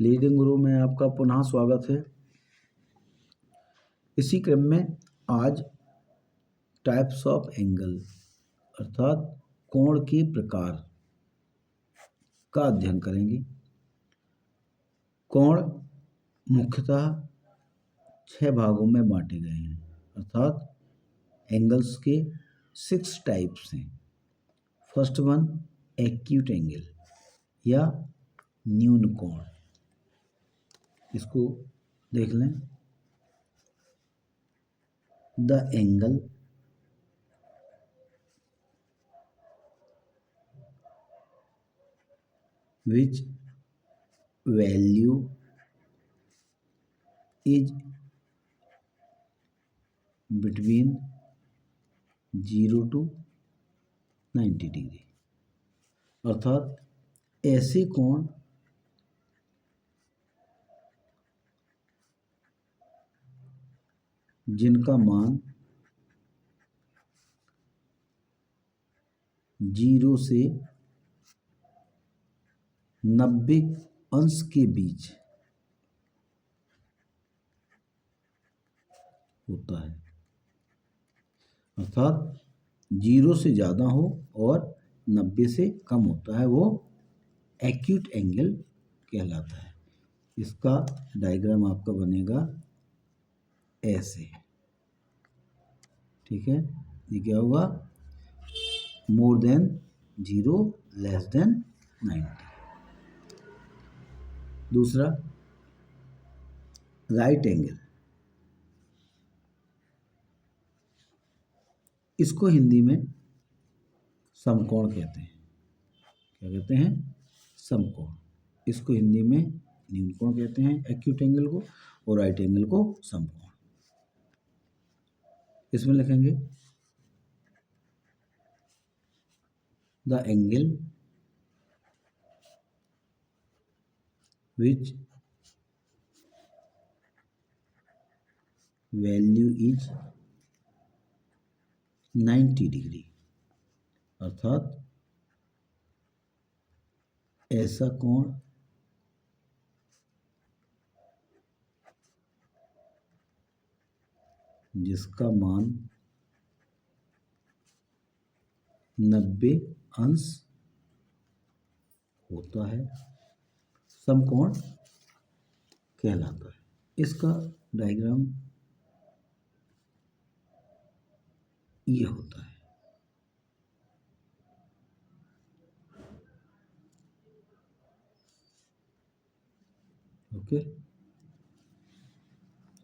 Leading गुरु में आपका पुनः स्वागत है। इसी क्रम में आज टाइप्स ऑफ एंगल अर्थात कोण के प्रकार का अध्ययन करेंगे। कोण मुख्यतः 6 भागों में बांटे गए हैं अर्थात एंगल्स के 6 टाइप्स हैं। फर्स्ट वन एक्यूट एंगल या न्यून कोण, इसको देख लें। The angle which value is between 0 to 90 degree अर्थात ऐसे कोण जिनका मान 0 से 90 अंश के बीच होता है अर्थात 0 से ज़्यादा हो और 90 से कम होता है, वो एक्यूट एंगल कहलाता है। इसका डायग्राम आपका बनेगा ऐसे, ठीक है। ये क्या होगा? More than 0 less than 90। दूसरा राइट एंगल, इसको हिंदी में समकोण कहते हैं। क्या कहते हैं? समकोण। इसको हिंदी में न्यून कोण कहते हैं एक्यूट एंगल को, और राइट एंगल को समकोण। इसमें लिखेंगे the angle which value is 90 degree अर्थात ऐसा कोण जिसका मान 90 अंश होता है, समकोण कहलाता है। इसका डायग्राम ये होता है। Okay.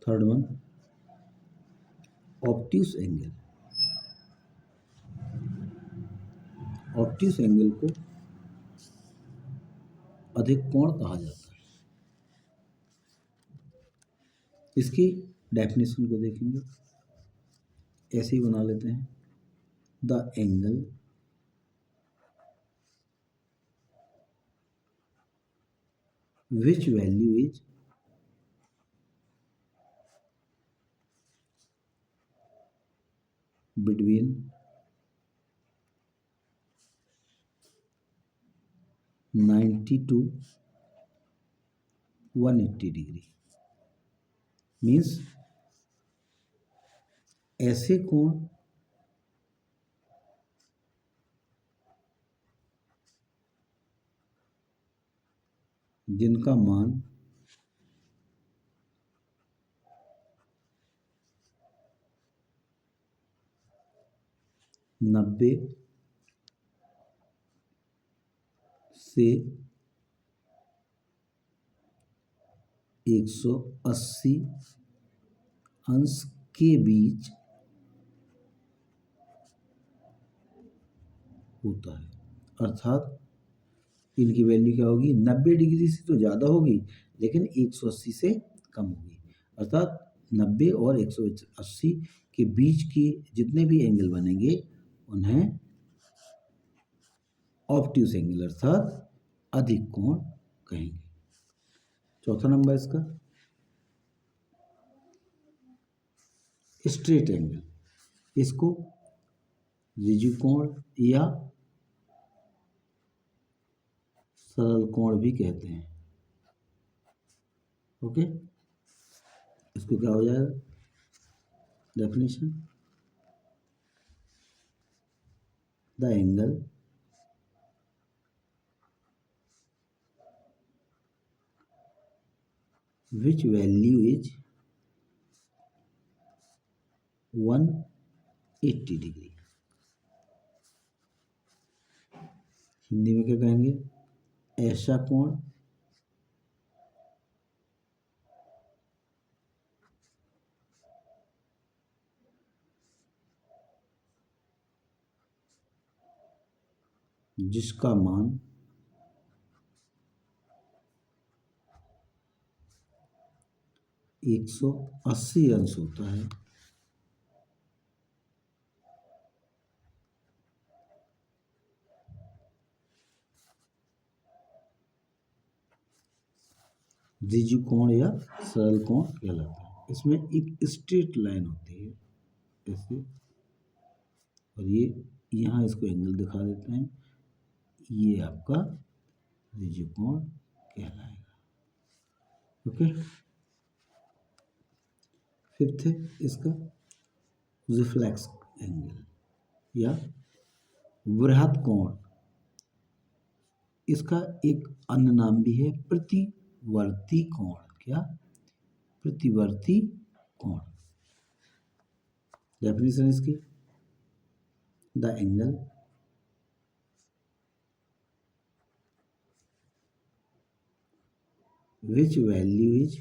Third one obtuse angle. Obtuse angle को अधिक कोण कहा जाता है। इसकी डेफिनेशन को देखेंगे, ऐसे ही बना लेते हैं। The angle which value is between 90 to 180 degree means ऐसे कोण जिनका मान 90 से 180 अंश के बीच होता है अर्थात इनकी वैल्यू क्या होगी? 90 डिग्री से तो ज़्यादा होगी लेकिन 180 से कम होगी। अर्थात 90 और 180 के बीच की जितने भी एंगल बनेंगे उन्हें ऑब्ट्यूस एंगल अर्थात अधिक कोण कहेंगे। चौथा नंबर इसका स्ट्रेट एंगल, इसको ऋजु कोण या सरल कोण भी कहते हैं। ओके, इसको क्या हो जाएगा definition, the angle which value is 180 degree. Hindi में क्या कहेंगे, ऐसा कोण जिसका मान 180 अंश होता है, द्विजीय कोण या सरल कोण कहलाता है। इसमें एक स्ट्रेट लाइन होती है ऐसे, और ये यहाँ इसको एंगल दिखा देते हैं, ये आपका द्विजीय कोण कहलाएगा। ओके, फिफ्थ है इसका रिफ्लेक्स एंगल या वृहद कोण। इसका एक अन्य नाम भी है प्रतिवर्ती कोण। क्या, प्रतिवर्ती कोण। डेफिनेशन इसकी, the angle which value is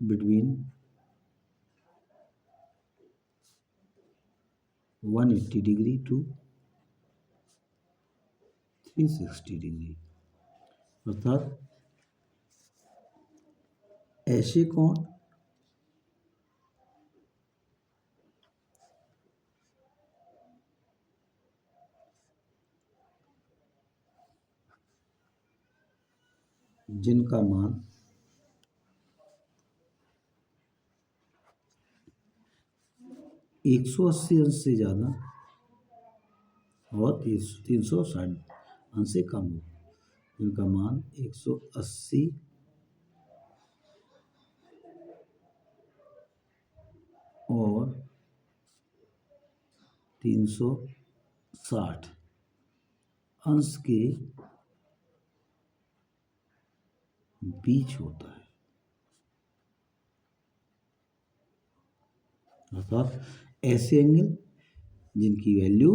between 180 degree to 360 degree. अर्थात ऐसे कोण जिनका मान 180 अंश से ज़्यादा और 360 अंश से कम हो, जिनका मान 180 और 360 अंश के बीच होता है। अर्थात ऐसे एंगल जिनकी वैल्यू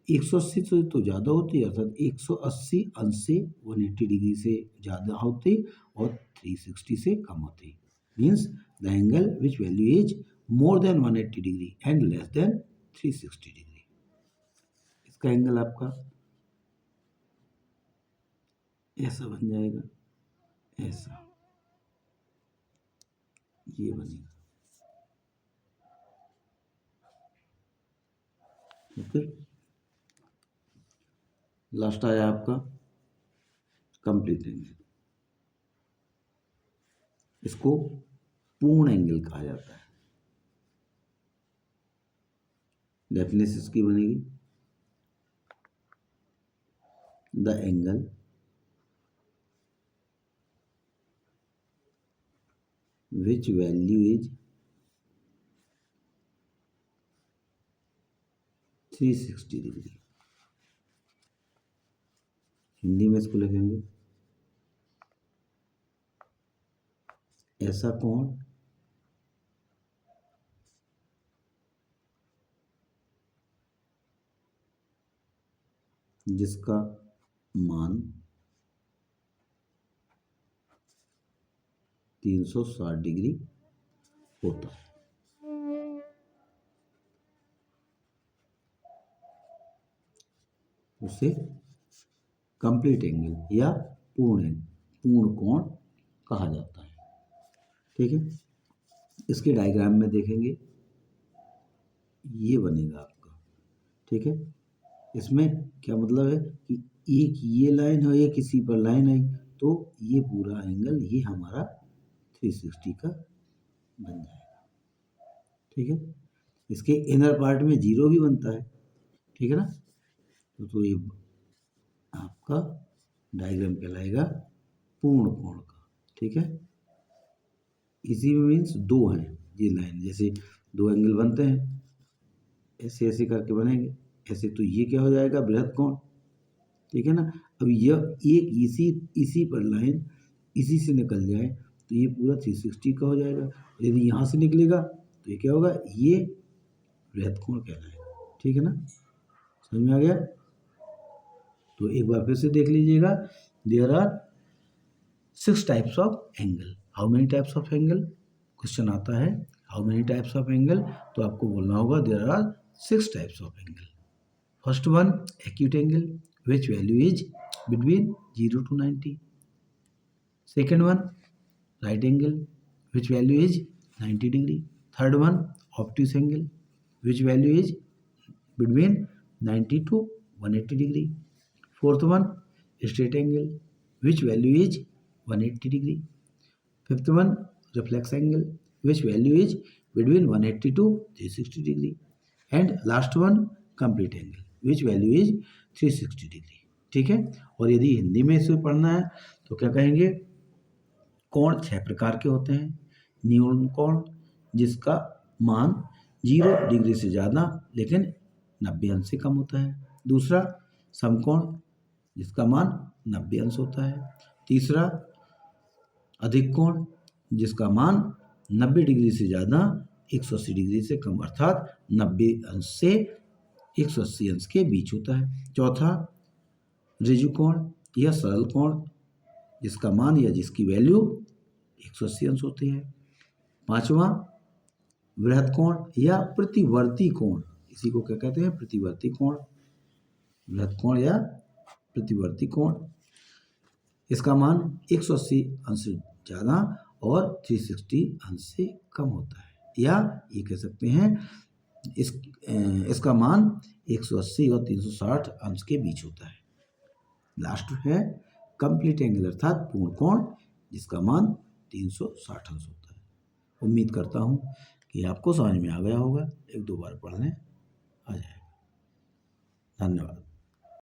180 से तो ज़्यादा होती है, अर्थात 180 अंश से 180 डिग्री से ज़्यादा होती और 360 से कम होती, means the angle which value is more than 180 degree and less than 360 degree. इसका एंगल आपका ऐसा बन जाएगा, ऐसा ये बनेगा। ओके, लास्ट आया आपका कंप्लीट एंगल। इसको पूर्ण एंगल कहा जाता है। डेफिनेशन इसकी बनेगी, the angle which value is 360 degree. Hindi में इसको लिखेंगे, ऐसा कोण जिसका मान 360 डिग्री होता है। उसे कंप्लीट एंगल या पूर्ण कोण कहा जाता है। ठीक है, इसके डायग्राम में देखेंगे ये बनेगा आपका। ठीक है, इसमें क्या मतलब है कि एक ये लाइन है, ये किसी पर लाइन आई तो ये पूरा एंगल ये हमारा 360 का बन जाएगा। ठीक है, इसके इनर पार्ट में 0 भी बनता है। ठीक है ना, तो ये आपका डायग्राम कहलाएगा पूर्ण कोण का। ठीक है, इसी में मीन्स दो हैं ये लाइन, जैसे दो एंगल बनते हैं ऐसे ऐसे करके बनेंगे ऐसे, तो ये क्या हो जाएगा बृहद कोण। ठीक है ना। अब यह एक इसी पर लाइन इसी से निकल जाए तो ये पूरा 360 का हो जाएगा। यदि यहाँ से निकलेगा तो ये क्या होगा, ये बृहद कोण कहलाएगा। ठीक है ना, समझ में आ गया। तो एक बार फिर से देख लीजिएगा, there are 6 types of angle. How many types of angle, question आता है how many types of angle, तो आपको बोलना होगा there are 6 types of angle. First one acute angle which value is between 0 to 90। Second one right angle which value is 90 degree. Third one obtuse angle which value is between 90 to 180 degree. Fourth one straight angle which value is 180 degree. Fifth one reflex angle which value is between 180 to 360 degree. And last one complete angle which value is 360 degree. ठीक है, और यदि हिंदी में इसे पढ़ना है तो क्या कहेंगे, कोण 6 प्रकार के होते हैं। न्यून कोण जिसका मान 0 डिग्री से ज़्यादा लेकिन 90 अंश से कम होता है। दूसरा समकोण जिसका मान 90 अंश होता है। तीसरा अधिक कोण जिसका मान 90 डिग्री से ज़्यादा 180 डिग्री से कम, अर्थात 90 अंश से 180 अंश के बीच होता है। चौथा ऋजु कोण या सरल कोण जिसका मान या जिसकी वैल्यू 180 अंश होती है। पांचवा बृहद कोण या प्रतिवर्ती कोण, इसी को क्या कहते हैं प्रतिवर्ती कोण, बृहद कोण या प्रतिवर्ती कोण, इसका मान 180 अंश से ज़्यादा और 360 अंश से कम होता है, या ये कह सकते हैं इसका मान 180 और 360 अंश के बीच होता है। लास्ट है कंप्लीट एंगल अर्थात पूर्ण कोण जिसका मान 360 अंश होता है। उम्मीद करता हूँ कि आपको समझ में आ गया होगा, एक दो बार पढ़ने आ जाएगा। धन्यवाद।